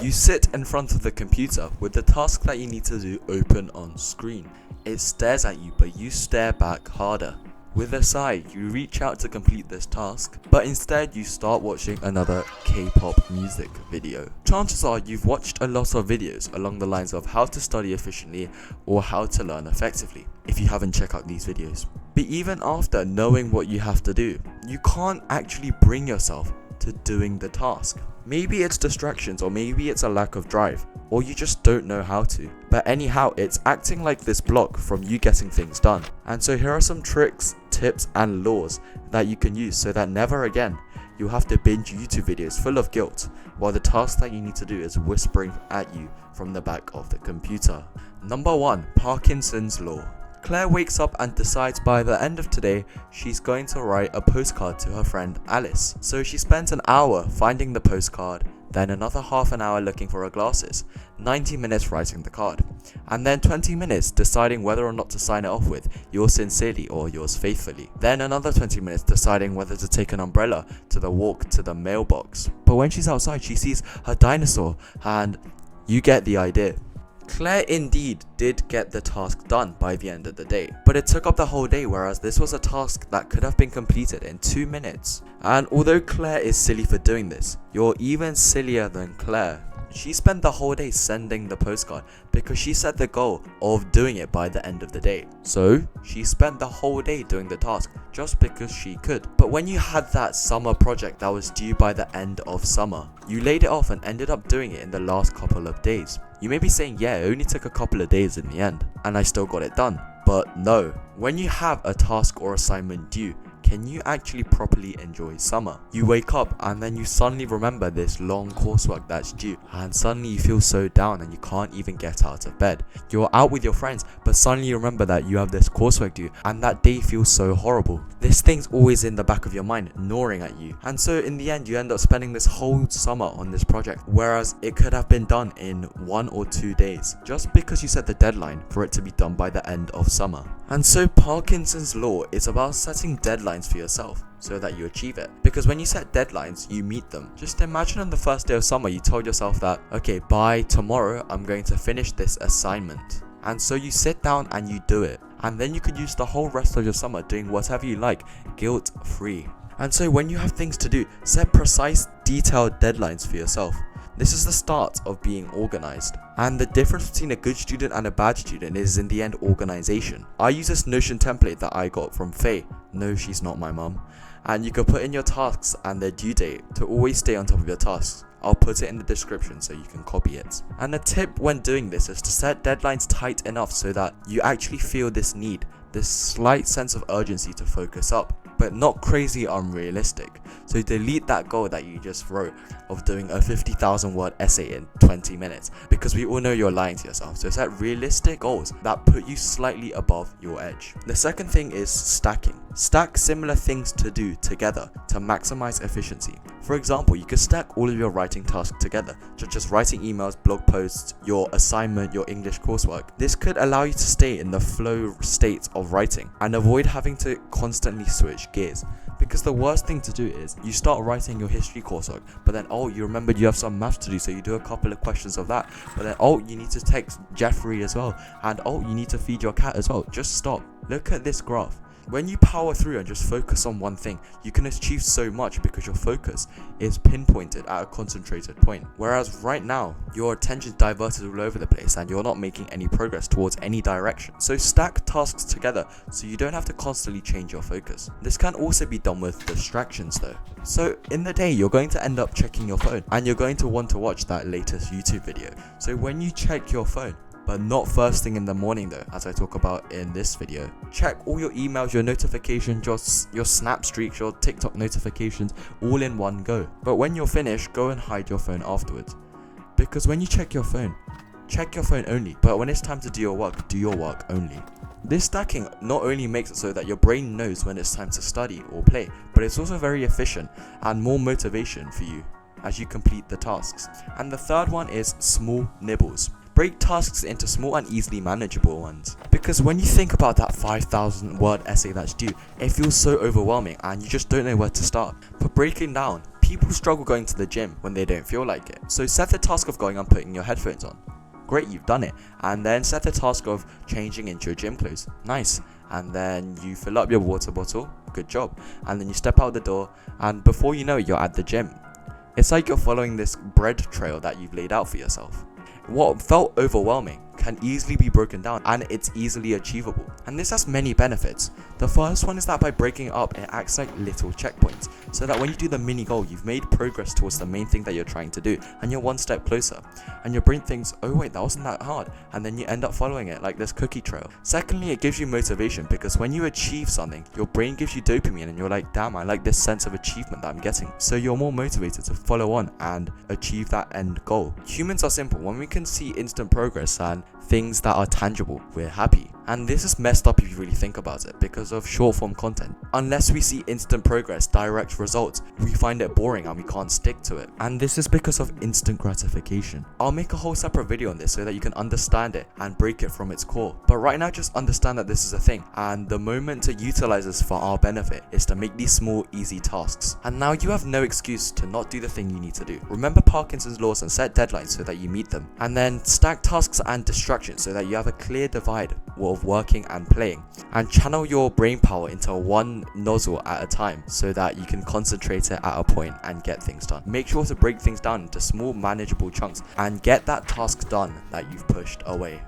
You sit in front of the computer with the task that you need to do open on screen. It stares at you, but you stare back harder. With a sigh, you reach out to complete this task, but instead you start watching another K-pop music video. Chances are you've watched a lot of videos along the lines of how to study efficiently or how to learn effectively, if you haven't checked out these videos. But even after knowing what you have to do, you can't actually bring yourself to doing the task. Maybe it's distractions, or maybe it's a lack of drive, or you just don't know how to. But anyhow, it's acting like this block from you getting things done. And so here are some tricks, tips and laws that you can use so that never again you'll have to binge YouTube videos full of guilt while the task that you need to do is whispering at you from the back of the computer. Number 1. Parkinson's Law. Claire wakes up and decides by the end of today she's going to write a postcard to her friend Alice. So she spends an hour finding the postcard, then another half an hour looking for her glasses, 90 minutes writing the card, and then 20 minutes deciding whether or not to sign it off with yours sincerely or yours faithfully. Then another 20 minutes deciding whether to take an umbrella to the walk to the mailbox. But when she's outside she sees her dinosaur, and you get the idea. Claire indeed did get the task done by the end of the day, but it took up the whole day, whereas this was a task that could have been completed in 2 minutes. And although Claire is silly for doing this, you're even sillier than Claire. She spent the whole day sending the postcard because she set the goal of doing it by the end of the day. So she spent the whole day doing the task just because she could. But when you had that summer project that was due by the end of summer, you laid it off and ended up doing it in the last couple of days. You may be saying, yeah, it only took a couple of days in the end and I still got it done. But no, when you have a task or assignment due, can you actually properly enjoy summer? You wake up and then you suddenly remember this long coursework that's due, and suddenly you feel so down and you can't even get out of bed. You're out with your friends, but suddenly you remember that you have this coursework due and that day feels so horrible. This thing's always in the back of your mind, gnawing at you. And so in the end you end up spending this whole summer on this project, whereas it could have been done in 1 or 2 days, just because you set the deadline for it to be done by the end of summer. And so Parkinson's Law is about setting deadlines for yourself so that you achieve it. Because when you set deadlines, you meet them. Just imagine on the first day of summer you told yourself that, okay, by tomorrow I'm going to finish this assignment. And so you sit down and you do it. And then you could use the whole rest of your summer doing whatever you like, guilt-free. And so when you have things to do, set precise, detailed deadlines for yourself. This is the start of being organized. And the difference between a good student and a bad student is in the end organization. I use this Notion template that I got from Faye. No, she's not my mum. And you can put in your tasks and their due date to always stay on top of your tasks. I'll put it in the description so you can copy it. And the tip when doing this is to set deadlines tight enough so that you actually feel this need, this slight sense of urgency to focus up, but not crazy unrealistic. So delete that goal that you just wrote of doing a 50,000 word essay in 20 minutes, because we all know you're lying to yourself. So set realistic goals that put you slightly above your edge. The second thing is stacking. Stack similar things to do together to maximize efficiency. For example, you could stack all of your writing tasks together, such as writing emails, blog posts, your assignment, your English coursework. This could allow you to stay in the flow state of writing and avoid having to constantly switch gears. Because the worst thing to do is you start writing your history coursework, but then you remembered you have some maths to do, so you do a couple of questions of that, but then you need to text Jeffrey as well, and you need to feed your cat as well. Just stop. Look at this graph. When you power through and just focus on one thing, you can achieve so much because your focus is pinpointed at a concentrated point. Whereas right now, your attention is diverted all over the place and you're not making any progress towards any direction. So stack tasks together so you don't have to constantly change your focus. This can also be done with distractions though. So in the day, you're going to end up checking your phone and you're going to want to watch that latest YouTube video. So when you check your phone, but not first thing in the morning though, as I talk about in this video. Check all your emails, your notifications, your Snap streaks, your TikTok notifications, all in one go. But when you're finished, go and hide your phone afterwards. Because when you check your phone only, but when it's time to do your work only. This stacking not only makes it so that your brain knows when it's time to study or play, but it's also very efficient and more motivation for you as you complete the tasks. And the third one is small nibbles. Break tasks into small and easily manageable ones. Because when you think about that 5,000 word essay that's due, it feels so overwhelming and you just don't know where to start. But breaking down People struggle going to the gym when they don't feel like it. So set the task of going and putting your headphones on. Great, you've done it. And then set the task of changing into your gym clothes. Nice. And then you fill up your water bottle. Good job. And then you step out the door, and before you know it, you're at the gym. It's like you're following this bread trail that you've laid out for yourself. What felt overwhelming can easily be broken down, and it's easily achievable. And this has many benefits. The first one is that by breaking it up, it acts like little checkpoints, so that when you do the mini goal, you've made progress towards the main thing that you're trying to do, and you're one step closer. And your brain thinks, oh wait, that wasn't that hard, and then you end up following it like this cookie trail. Secondly, it gives you motivation, because when you achieve something, your brain gives you dopamine, and you're like, damn, I like this sense of achievement that I'm getting. So you're more motivated to follow on and achieve that end goal. Humans are simple. When we can see instant progress and things that are tangible, we're happy. And this is messed up if you really think about it, because of short form content. Unless we see instant progress, direct results, we find it boring and we can't stick to it. And this is because of instant gratification. I'll make a whole separate video on this so that you can understand it and break it from its core. But right now, just understand that this is a thing, and the moment to utilize this for our benefit is to make these small, easy tasks. And now you have no excuse to not do the thing you need to do. Remember Parkinson's laws and set deadlines so that you meet them. And then stack tasks and distractions so that you have a clear divide of working and playing, and channel your brain power into one nozzle at a time so that you can concentrate it at a point and get things done. Make sure to break things down into small manageable chunks and get that task done that you've pushed away.